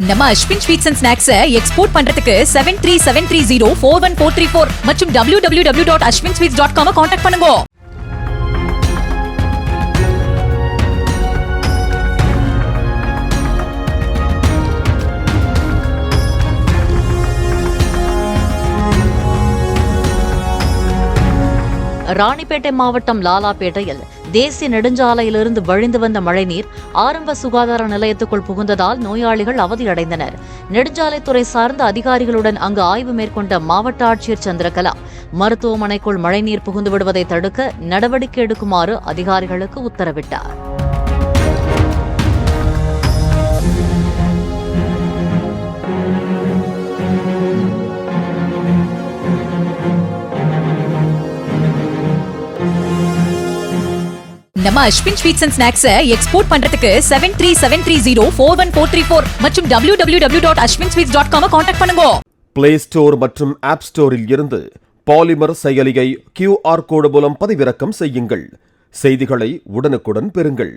நம்ம Ashwin sweets and snacks export பண்றதுக்கு 7373041434 மற்றும் www.ashwinsweets.com கான்டாக்ட் பண்ணுங்க. ராணிப்பேட்டை மாவட்டம் லாலாப்பேட்டையில் தேசிய நெடுஞ்சாலையிலிருந்து வழிந்து வந்த மழைநீர் ஆரம்ப சுகாதார நிலையத்துக்குள் புகுந்ததால் நோயாளிகள் அவதியடைந்தனர். நெடுஞ்சாலைத்துறை சார்ந்த அதிகாரிகளுடன் அங்கு ஆய்வு மேற்கொண்ட மாவட்ட ஆட்சியர் சந்திரகலா மருத்துவமனைக்குள் மழைநீர் புகுந்து விடுவதை தடுக்க நடவடிக்கை எடுக்குமாறு அதிகாரிகளுக்கு உத்தரவிட்டார். நம்ம Ashwin sweets and snacks export பண்றதுக்கு 7373041434 மற்றும் www.ashwinsweets.com கான்டாக்ட் பண்ணுங்க. பிளே ஸ்டோர் மற்றும் ஆப் ஸ்டோரில் இருந்து பாலிமர் செயலியை QR கோடு மூலம் பதிவிறக்கம் செய்யுங்கள். செய்திகளை உடனுக்குடன் பெறுங்கள்.